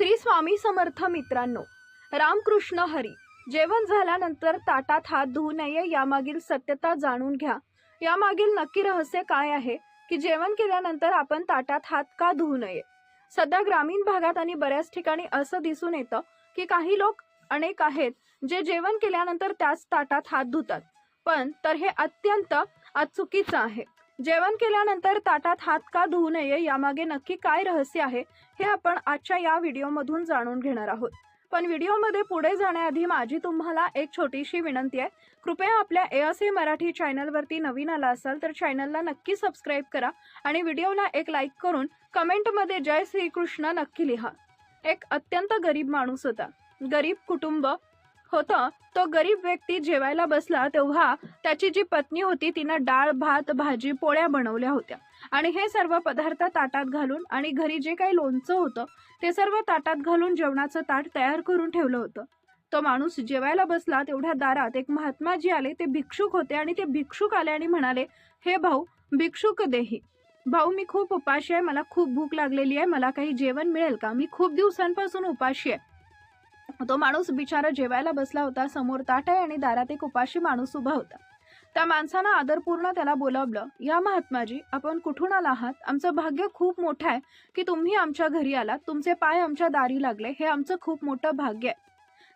श्री स्वामी समर्थ मित्रांनो, रामकृष्ण हरी. जेवण झाल्यानंतर ताटात हात धुवू नये यामागील सत्यता जाणून घ्या. यामागील नक्की रहस्य काय आहे की जेवण केल्यानंतर आपण ताटात हात का धुवू नये. सध्या ग्रामीण भागात आणि बऱ्याच ठिकाणी असं दिसून येतं की काही लोक अनेक आहेत जे जेवण केल्यानंतर त्याच ताटात हात धुतात, पण तर हे अत्यंत चुकीचं आहे. जेवण केल्यानंतर ताटात हात का धुवू नये यामागे नक्की काय रहस्य आहे हे आपण आजच्या या व्हिडिओमधून जाणून घेणार आहोत. पण व्हिडिओमध्ये पुढे जाण्याआधी माझी तुम्हाला एक छोटीशी विनंती आहे. कृपया आपल्या ASA मराठी चॅनलवरती नवीन आला असाल तर चॅनलला नक्की सबस्क्राईब करा आणि व्हिडिओला एक लाईक करून कमेंटमध्ये जय श्रीकृष्ण नक्की लिहा. एक अत्यंत गरीब माणूस होता. गरीब कुटुंब होतं. तो गरीब व्यक्ती जेवायला बसला तेव्हा त्याची जी पत्नी होती तिनं डाळ, भात, भाजी, पोळ्या बनवल्या होत्या आणि हे सर्व पदार्थ ताटात घालून आणि घरी जे काही लोणचं होतं ते सर्व ताटात घालून जेवणाचं ताट तयार करून ठेवलं होतं. तो माणूस जेवायला बसला तेवढ्या दारात एक महात्माजी आले. ते भिक्षुक होते आणि ते भिक्षुक आले आणि म्हणाले, हे भाऊ, भिक्षुक देही. भाऊ, मी खूप उपाशी आहे, मला खूप भूक लागलेली आहे, मला काही जेवण मिळेल का? मी खूप दिवसांपासून उपाशी आहे. तो माणूस बिचारा जेवायला बसला होता. समोर ताट आहे आणि दारात एक उपाशी माणूस उभा होता. त्या माणसानं आदरपूर्ण त्याला बोलावलं, या महात्माजी, आपण कुठून आला आहात? आमचं भाग्य खूप मोठं आहे की तुम्ही आमच्या घरी आलात. तुमचे पाय आमच्या दारी लागले, हे आमचं खूप मोठं भाग्य आहे.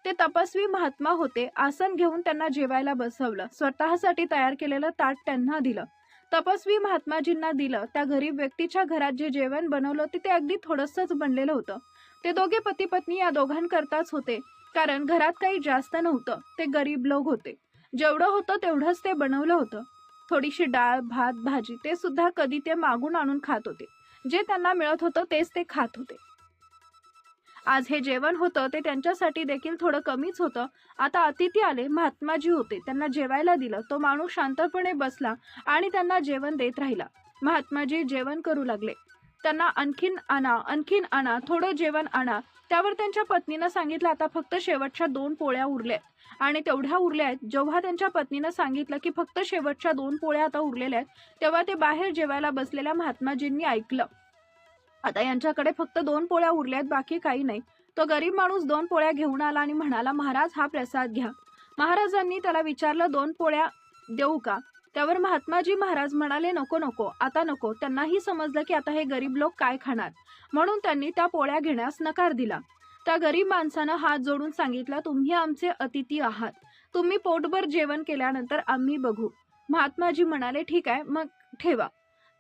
ते तपस्वी महात्मा होते. आसन घेऊन त्यांना जेवायला बसवलं. स्वतःसाठी तयार केलेलं ताट त्यांना दिलं. तपस्वी महात्माजींना दिलं. त्या गरीब व्यक्तीच्या घरात जे जेवण बनवलं होतं ते अगदी थोडंसंच बनलेलं होतं. ते दोघे पती पत्नी या दोघांकरताच होते, कारण घरात काही जास्त नव्हतं. ते गरीब लोक होते. जेवढं होतं तेवढंच ते बनवलं होतं. थोडीशी डाळ, भात, भाजी ते सुद्धा कधी ते मागून आणून खात होते. जे त्यांना मिळत होतं तेच ते खात होते. आज हे जेवण होतं ते त्यांच्यासाठी देखील थोडं कमीच होतं. आता अतिथी आले. महात्माजी होते. त्यांना जेवायला दिलं. तो माणूस शांतपणे बसला आणि त्यांना जेवण देत राहिला. महात्माजी जेवण करू लागले. त्यांना आणखीन आणा, थोडं जेवण आणा. त्यावर त्यांच्या पत्नीनं सांगितलं, आता फक्त शेवटच्या 2 पोळ्या उरल्या आणि तेवढ्या उरल्या आहेत. जेव्हा त्यांच्या पत्नीनं सांगितलं की फक्त शेवटच्या 2 पोळ्या आता उरलेल्या आहेत, तेव्हा ते बाहेर जेवायला बसलेल्या महात्माजींनी ऐकलं, आता यांच्याकडे फक्त 2 पोळ्या उरल्या आहेत, बाकी काही नाही. तो गरीब माणूस 2 पोळ्या घेऊन आला आणि म्हणाला, महाराज, हा प्रसाद घ्या. महाराजांनी त्याला विचारलं, 2 पोळ्या देऊ का? त्यावर महात्माजी महाराज म्हणाले, नको नको, आता नको. त्यांनाही समजलं की आता हे गरीब लोक काय खाणार, म्हणून त्यांनी त्या पोळ्या घेण्यास नकार दिला. त्या गरीब माणसानं हात जोडून सांगितलं, तुम्ही आमचे अतिथी आहात. तुम्ही पोटभर जेवण केल्यानंतर आम्ही बघू. महात्माजी म्हणाले, ठीक आहे, मग ठेवा.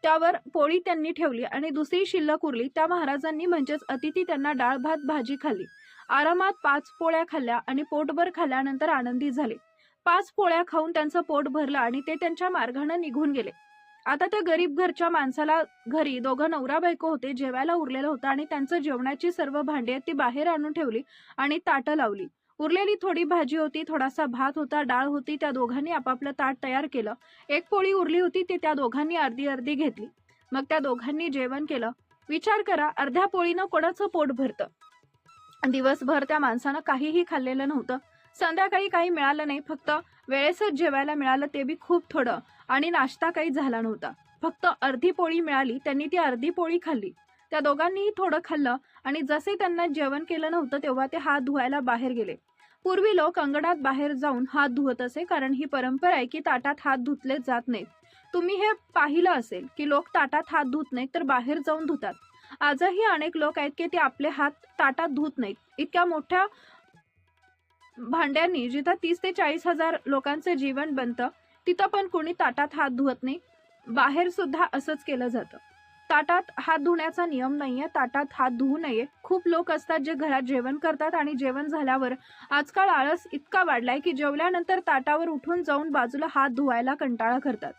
त्यावर पोळी त्यांनी ठेवली आणि दुसरी शिल्लक उरली. त्या महाराजांनी म्हणजेच अतिथी त्यांना डाळ, भात, भाजी खाल्ली. आरामात 5 पोळ्या खाल्ल्या आणि पोटभर खाल्ल्यानंतर आनंदी झाले. 5 पोळ्या खाऊन त्यांचं पोट भरलं आणि ते त्यांच्या मार्गाने निघून गेले. आता त्या गरीब घरच्या माणसाला घरी दोघं नवरा बायको होते. जेवायला उरलेलं होतं आणि त्यांचं जेवणाची सर्व भांडी ती बाहेर आणून ठेवली आणि ताटं लावली. उरलेली थोडी भाजी होती, थोडासा भात होता, डाळ होती. त्या दोघांनी आपापलं ताट तयार केलं. एक पोळी उरली होती, ती त्या दोघांनी अर्धी अर्धी घेतली. मग त्या दोघांनी जेवण केलं. विचार करा, अर्ध्या पोळीनं कोणाचं पोट भरतं? दिवसभर त्या माणसानं काहीही खाल्लेलं नव्हतं. संध्याकाळी काही मिळालं नाही. फक्त वेळेसच जेवायला मिळालं, ते बी खूप थोडं, आणि नाश्ता काही झाला नव्हता. फक्त अर्धी पोळी मिळाली. त्यांनी ती अर्धी पोळी खाल्ली. त्या दोघांनीही थोडं खाल्लं आणि जसे त्यांना जेवण केलं नव्हतं तेव्हा ते हात धुवायला बाहेर गेले. पूर्वी लोक अंगणात बाहेर जाऊन हात धुवत असे, कारण ही परंपरा आहे की ताटात हात धुतले जात नाहीत. तुम्ही हे पाहिलं असेल की लोक ताटात हात धुत नाहीत तर बाहेर जाऊन धुतात. आजही अनेक लोक आहेत की ते आपले हात ताटात धुत नाहीत. इतक्या मोठ्या भांड्यांनी जिथं 30 ते 40 हजार लोकांचं जेवण बनतं तिथं पण कोणी ताटात हात धुवत नाही. बाहेर सुद्धा असंच केलं जातं. ताटात हात धुण्याचा नियम नाहीये. ताटात हात धुवू नये. खूप लोक असतात जे घरात जेवण करतात आणि जेवण झाल्यावर आजकाल आळस इतका वाढलाय की जेवल्यानंतर ताटावर उठून जाऊन बाजूला हात धुवायला कंटाळा करतात.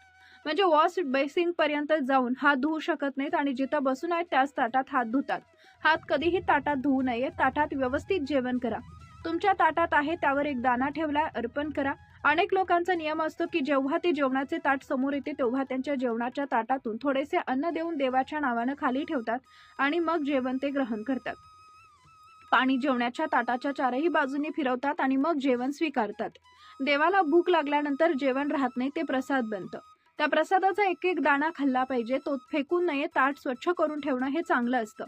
म्हणजे वॉश बेसिन पर्यंत जाऊन हात धुवू शकत नाहीत आणि जिथं बसून आहेत त्याच ताटात हात धुतात. हात कधीही ताटात धुवू नये. ताटात व्यवस्थित जेवण करा. तुमच्या ताटात आहे त्यावर एक दाणा ठेवलाय, अर्पण करा. अनेक लोकांचा नियम असतो की जेव्हा ते जेवणाचे ताट समोर येते तेव्हा त्यांच्या जेवणाच्या ताटातून थोडेसे अन्न देऊन देवाच्या नावानं खाली ठेवतात आणि मग जेवण ते ग्रहण करतात. पाणी जेवणाच्या ताटाच्या 4ही बाजूनी फिरवतात आणि मग जेवण स्वीकारतात. देवाला भूक लागल्यानंतर जेवण राहत नाही, ते प्रसाद बनतं. त्या प्रसादाचा एक एक दाणा खाल्ला पाहिजे. तो फेकून नये. ताट स्वच्छ करून ठेवणं हे चांगलं असतं.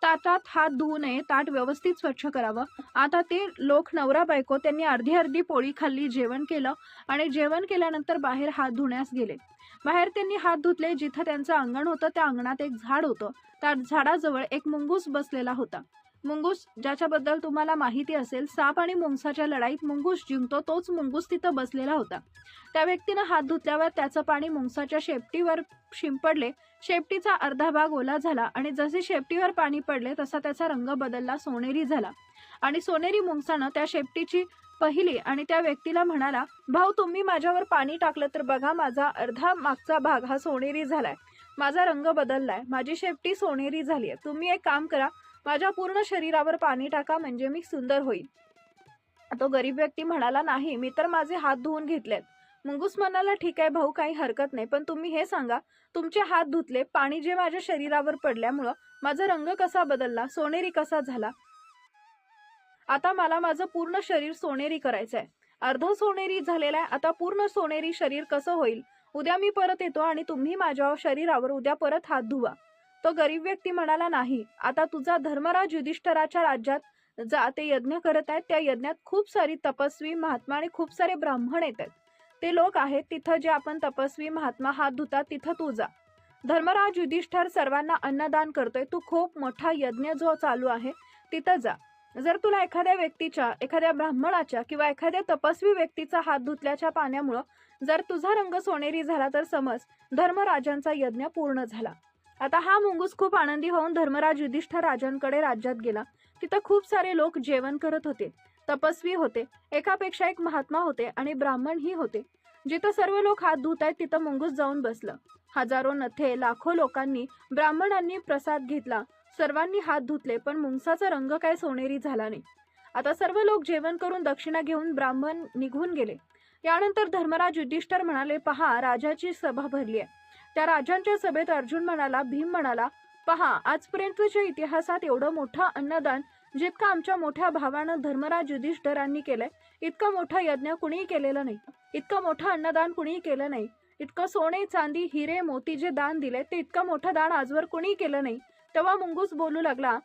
ताटात हात धुवू नये, ताट व्यवस्थित स्वच्छ करावं. आता ते लोक नवरा बायको त्यांनी अर्धी अर्धी पोळी खाल्ली, जेवण केलं आणि जेवण केल्यानंतर बाहेर हात धुण्यास गेले. बाहेर त्यांनी हात धुतले. जिथं त्यांचं अंगण होतं त्या अंगणात एक झाड होतं. त्या झाडाजवळ एक मुंगूस बसलेला होता. मुंगूस ज्याच्याबद्दल तुम्हाला माहिती असेल, साप आणि मुंगसाच्या लढाईत मुंगूस जिंकतो, तोच मुंगूस तिथं बसलेला होता. त्या व्यक्तीनं हात धुतल्यावर त्याचं पाणी मुंगसाच्या शेपटीवर शिंपडले. शेपटीचा अर्धा भाग ओला झाला आणि जसे शेपटीवर पाणी पडले तसा त्याचा रंग बदलला, सोनेरी झाला. आणि सोनेरी मुंगसानं त्या शेपटीची पहिली आणि त्या व्यक्तीला म्हणाला, भाऊ, तुम्ही माझ्यावर पाणी टाकलं तर बघा, माझा अर्धा मागचा भाग हा सोनेरी झालाय, माझा रंग बदललाय, माझी शेपटी सोनेरी झालीय. तुम्ही एक काम करा, माझ्या पूर्ण शरीरावर पाणी टाका, म्हणजे मी सुंदर होईल. तो गरीब व्यक्ती म्हणाला, नाही, मी तर माझे हात धुवून घेतलेत. मुंगूस म्हणाला, ठीक आहे भाऊ, काही हरकत नाही, पण तुम्ही हे सांगा, तुमचे हात धुतले, पाणी जे माझ्या शरीरावर पडल्यामुळं माझा रंग कसा बदलला, सोनेरी कसा झाला? आता मला माझं पूर्ण शरीर सोनेरी करायचंय. अर्ध सोनेरी झालेलं आहे, आता पूर्ण सोनेरी शरीर कसं होईल? उद्या मी परत येतो आणि तुम्ही माझ्या शरीरावर उद्या परत हात धुवा. तो गरीब व्यक्ती म्हणाला, नाही, आता तुझा धर्मराज युधिष्ठिराच्या राज्यात जा, ते यज्ञ करत आहेत, त्या यज्ञात खूप सारी तपस्वी महात्मा आणि खूप सारे ब्राह्मण येत आहेत. ते लोक आहेत तिथं, जे आपण तपस्वी महात्मा हात धुतात तिथं तू जा. धर्मराज युधिष्ठिर सर्वांना अन्नदान करतोय, तू खूप मोठा यज्ञ जो चालू आहे तिथं जा. जर तुला एखाद्या व्यक्तीच्या, एखाद्या ब्राह्मणाच्या किंवा एखाद्या तपस्वी व्यक्तीचा हात धुतल्याच्या पाण्यामुळं जर तुझा रंग सोनेरी झाला तर समज धर्मराजांचा यज्ञ पूर्ण झाला. आता हा मुंगूस खूप आनंदी होऊन धर्मराज युधिष्ठिर राजांकडे राज्यात गेला. तिथं खूप सारे लोक जेवण करत होते, तपस्वी होते, एकापेक्षा एक महात्मा होते आणि ब्राह्मणही होते. जिथं सर्व लोक हात धुत आहेत तिथं मुंगूस जाऊन बसलं. हजारो नथे, लाखो लोकांनी, ब्राह्मणांनी प्रसाद घेतला. सर्वांनी हात धुतले, पण मुंगसाचा रंग काय सोनेरी झाला नाही. आता सर्व लोक जेवण करून दक्षिणा घेऊन ब्राह्मण निघून गेले. यानंतर धर्मराज युधिष्ठिर म्हणाले, पहा, राजाची सभा भरली आहे. त्या राजांच्या सभेत अर्जुन म्हणाला, भीम म्हणाला, पहा, आजपर्यंतच्या इतिहासात एवढं मोठं अन्नदान जितकं आमच्या मोठ्या भावानं धर्मराज युधिष्ठिरांनी केलंय, इतका मोठा यज्ञ कुणीही केलेला नाही, इतकं मोठं अन्नदान कुणीही केलं नाही, इतकं सोने, चांदी, हिरे, मोती जे दान दिले ते इतकं मोठं दान आजवर कुणीही केलं नाही. तेव्हा मुंगूस बोलू लागला,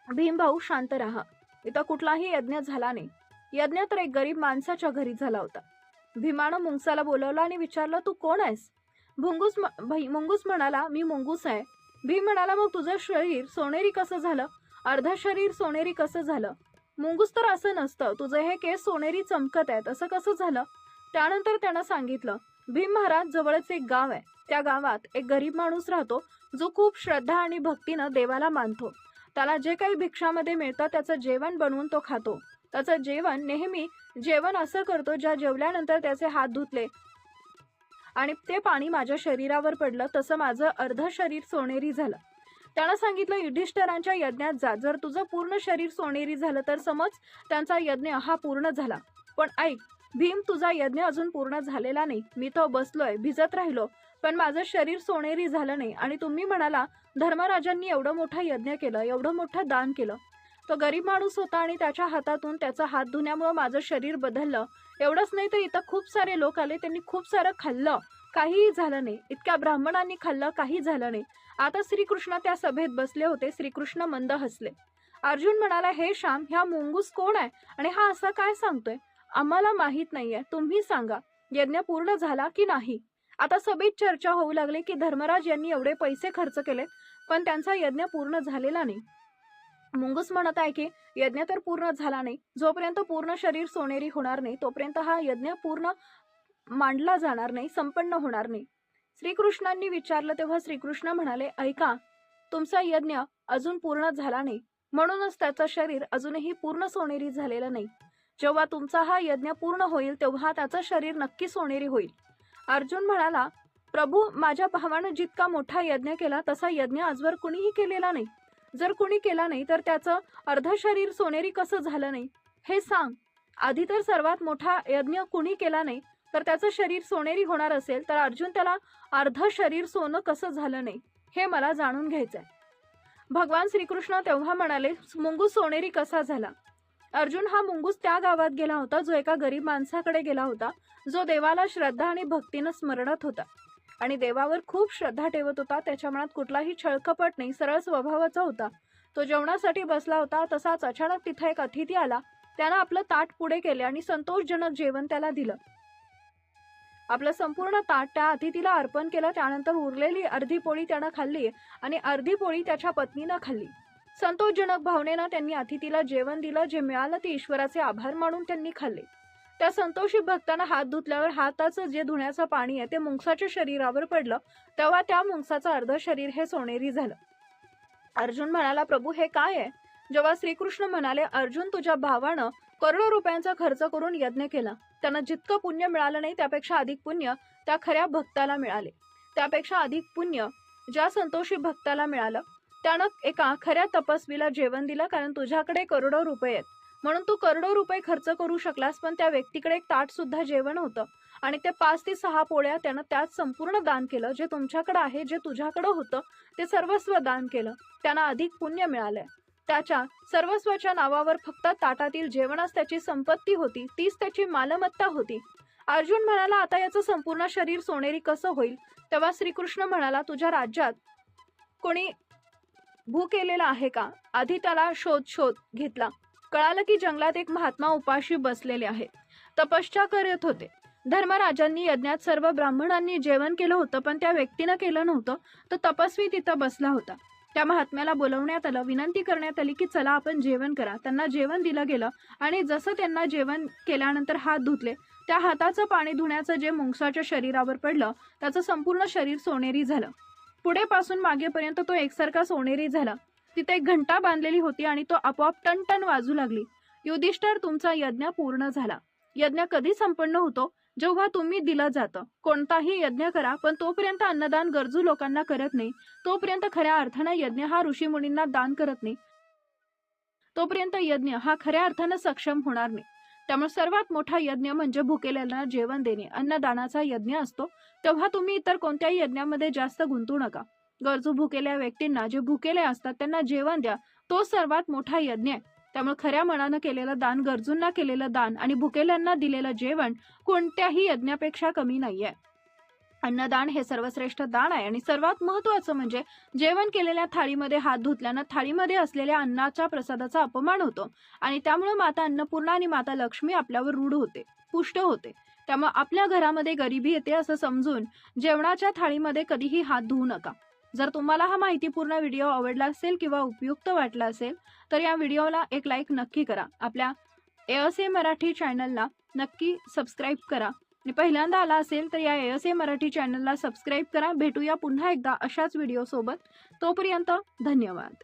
भीम भाऊ, शांत राहा, इथं कुठलाही यज्ञ झाला नाही. यज्ञ तर एक गरीब माणसाच्या घरी झाला होता. भीमानं मुंगसाला बोलवलं आणि विचारलं, तू कोण आहेस? मुंगूस म्हणाला, मी मुंगूस आहे. भीम म्हणाला, मग तुझं शरीर सोनेरी कसं झालं? अर्ध शरीर सोनेरी कसं झालं? मुंगूस, तर असं नसतं, तुझं हे केस सोनेरी चमकत आहेत, असं कसं झालं? त्यानंतर त्यानं सांगितलं, भीम महाराज, जवळच एक गाव आहे, त्या गावात एक गरीब माणूस राहतो, जो खूप श्रद्धा आणि भक्तीनं देवाला मानतो. त्याला जे काही भिक्षामध्ये मिळतं त्याचं जेवण बनवून तो खातो. त्याचं जेवण नेहमी जेवण असं करतो, ज्या जेवल्यानंतर त्याचे हात धुतले आणि ते पाणी माझ्या शरीरावर पडलं तसं माझं अर्ध शरीर सोनेरी झालं. त्यानं सांगितलं, युधिष्ठिरांच्या यज्ञात जा, जर तुझं पूर्ण शरीर सोनेरी झालं तर समज त्यांचा यज्ञ हा पूर्ण झाला. पण ऐक भीम, तुझा यज्ञ अजून पूर्ण झालेला नाही. मी तो बसलोय, भिजत राहिलो, पण माझं शरीर सोनेरी झालं नाही. आणि तुम्ही म्हणाला धर्मराजांनी एवढं मोठं यज्ञ केलं, एवढं मोठं दान केलं. तो गरीब माणूस होता आणि त्याच्या हातातून त्याचा हात धुण्यामुळे माझं शरीर बदललं. एवढंच नाही तर इथं खूप सारे लोक आले, त्यांनी खूप सारं खाल्लं, काहीही झालं नाही. इतक्या ब्राह्मणांनी खाल्लं, काही झालं नाही. आता श्रीकृष्ण त्या सभेत बसले होते. श्रीकृष्ण मंद हसले. अर्जुन म्हणाला, हे श्याम, ह्या मुंगूस कोण आहे आणि हा असा काय सांगतोय? आम्हाला माहित नाहीये, तुम्ही सांगा, यज्ञ पूर्ण झाला की नाही? आता सभेत चर्चा होऊ लागली की धर्मराज यांनी एवढे पैसे खर्च केले, पण त्यांचा यज्ञ पूर्ण झालेला नाही. मुंगूस म्हणत आहे की यज्ञ तर पूर्ण झाला नाही, जोपर्यंत पूर्ण शरीर सोनेरी होणार नाही तोपर्यंत हा यज्ञ पूर्ण मांडला जाणार नाही, संपन्न होणार नाही. श्रीकृष्णांनी विचारलं तेव्हा श्रीकृष्ण म्हणाले, ऐका, तुमचा यज्ञ अजून पूर्ण झाला नाही, म्हणूनच त्याचं शरीर अजूनही पूर्ण सोनेरी झालेलं नाही. जेव्हा तुमचा हा यज्ञ पूर्ण होईल तेव्हा त्याचं शरीर नक्की सोनेरी होईल. अर्जुन म्हणाला, प्रभू, माझ्या भावानं जितका मोठा यज्ञ केला तसा यज्ञ आजवर कुणीही केलेला नाही. जर कुणी केला नाही तर त्याचं अर्ध शरीर सोनेरी कसं झालं नाही हे सांग. आधी तर सर्वात मोठा यज्ञ कुणी केला नाही तर त्याचं शरीर सोनेरी होणार असेल तर अर्जुन, त्याला अर्ध शरीर सोनं कसं झालं नाही हे मला जाणून घ्यायचंय. भगवान श्रीकृष्ण तेव्हा म्हणाले, मुंगूस सोनेरी कसा झाला? अर्जुन, हा मुंगूस त्या गावात गेला होता जो एका गरीब माणसाकडे गेला होता, जो देवाला श्रद्धा आणि भक्तीनं स्मरणत होता आणि देवावर खूप श्रद्धा ठेवत होता. त्याच्या मनात कुठलाही छळकपट नाही, सरळ स्वभावाचा होता. तो जेवणासाठी बसला होता तसाच अचानक तिथे एक अतिथी आला. त्यानं आपलं ताट पुढे केले आणि संतोषजनक जेवण त्याला दिलं. आपलं संपूर्ण ताट त्या अतिथीला अर्पण केलं. त्यानंतर उरलेली अर्धी पोळी त्यानं खाल्ली आणि अर्धी पोळी त्याच्या पत्नीनं खाल्ली. संतोषजनक भावनेनं त्यांनी अतिथीला जेवण दिलं. जे मिळालं ते ईश्वराचे आभार मानून त्यांनी खाल्ले. त्या संतोषी भक्तानं हात धुतल्यावर हाताचं जे धुण्याचं पाणी आहे ते मुंगसाच्या शरीरावर पडलं. तेव्हा त्या मुंगसाचं अर्ध शरीर हे सोनेरी झालं. अर्जुन म्हणाला, प्रभू हे काय आहे? जेव्हा श्रीकृष्ण म्हणाले, अर्जुन तुझ्या भावानं करोडो रुपयांचा खर्च करून यज्ञ केला. त्यांना जितकं पुण्य मिळालं नाही त्यापेक्षा अधिक पुण्य त्या खऱ्या भक्ताला मिळाले. त्यापेक्षा अधिक पुण्य ज्या संतोषी भक्ताला मिळालं त्यानं एका खऱ्या तपस्वीला जेवण दिलं. कारण तुझ्याकडे करोडो रुपये आहेत म्हणून तू करोडो रुपये खर्च करू शकलास, पण त्या व्यक्तीकडे एक ताट सुद्धा जेवण होतं आणि ते 5 ते 6 पोळ्या त्यानं त्यात संपूर्ण दान केलं. जे तुमच्याकडे आहे, जे तुझ्याकडे होतं ते सर्वस्व दान केलं. त्यांना अधिक पुण्य मिळालंय. त्याच्या सर्वस्वाच्या नावावर फक्त ताटातील जेवणच त्याची संपत्ती होती, तीच त्याची मालमत्ता होती. अर्जुन म्हणाला, आता याचं संपूर्ण शरीर सोनेरी कसं होईल? तेव्हा श्रीकृष्ण म्हणाला, तुझ्या राज्यात कोणी भू केलेला आहे का? आधी त्याला शोध घेतला. कळालं की जंगलात एक महात्मा उपाशी बसलेले आहेत, तपश्चर्या करत होते. धर्मराजांनी यज्ञात सर्व ब्राह्मणांनी जेवण केलं होतं, पण त्या व्यक्तीनं केलं नव्हतं. तो तपस्वी तिथं बसला होता. त्या महात्म्याला बोलवण्यात आलं. विनंती करण्यात आली की चला आपण जेवण करा. त्यांना जेवण दिलं गेलं आणि जसं त्यांना जेवण केल्यानंतर हात धुतले, त्या हाताचं पाणी धुण्याचं जे मुंगसाच्या शरीरावर पडलं त्याचं संपूर्ण शरीर सोनेरी झालं. पुढे पासून मागेपर्यंत तो एकसारखा सोनेरी झाला. तिथे एक घंटा बांधलेली होती आणि तो आपोआप टन वाजू लागली. युधिष्ठिर, तुमचा यज्ञ पूर्ण झाला. यज्ञ कधी संपन्न होतो? जेव्हा तुम्ही दिलं जातं. कोणताही यज्ञ करा, पण तोपर्यंत अन्नदान गरजू लोकांना करत नाही, तोपर्यंत खऱ्या अर्थानं यज्ञ हा ऋषीमुनींना दान करत नाही, तोपर्यंत यज्ञ हा खऱ्या अर्थानं सक्षम होणार नाही. त्यामुळे सर्वात मोठा यज्ञ म्हणजे भुकेल्यांना जेवण देणे, अन्नदानाचा यज्ञ असतो. तेव्हा तुम्ही इतर कोणत्याही यज्ञामध्ये जास्त गुंतू नका. गरजू भुकेल्या व्यक्तींना, जे भुकेले असतात त्यांना जेवण द्या. तो सर्वात मोठा यज्ञ आहे. त्यामुळे खऱ्या मनानं केलेलं दान, गरजूंना केलेलं दान आणि भुकेल्यांना दिलेलं जेवण कोणत्याही यज्ञापेक्षा कमी नाहीये. अन्नदान हे सर्वश्रेष्ठ दान आहे आणि सर्वात महत्त्वाचं म्हणजे जेवण केलेल्या थाळीमध्ये हात धुतल्यानं थाळीमध्ये असलेल्या अन्नाच्या प्रसादाचा अपमान होतो आणि त्यामुळे माता अन्नपूर्णा आणि माता लक्ष्मी आपल्यावर रूढ होते, पुष्ट होते. त्यामुळे आपल्या घरामध्ये गरिबी येते असं समजून जेवणाच्या थाळीमध्ये कधीही हात धुवू नका. जर तुम्हाला हा माहितीपूर्ण व्हिडिओ आवडला असेल किंवा उपयुक्त वाटला असेल तर या व्हिडिओला एक लाईक नक्की करा. आपल्या ASA मराठी चॅनलला नक्की सबस्क्राईब करा आणि पहिल्यांदा आला असेल तर या ASA मराठी चॅनलला सबस्क्राईब करा. भेटूया पुन्हा एकदा अशाच व्हिडिओ सोबत. तोपर्यंत धन्यवाद.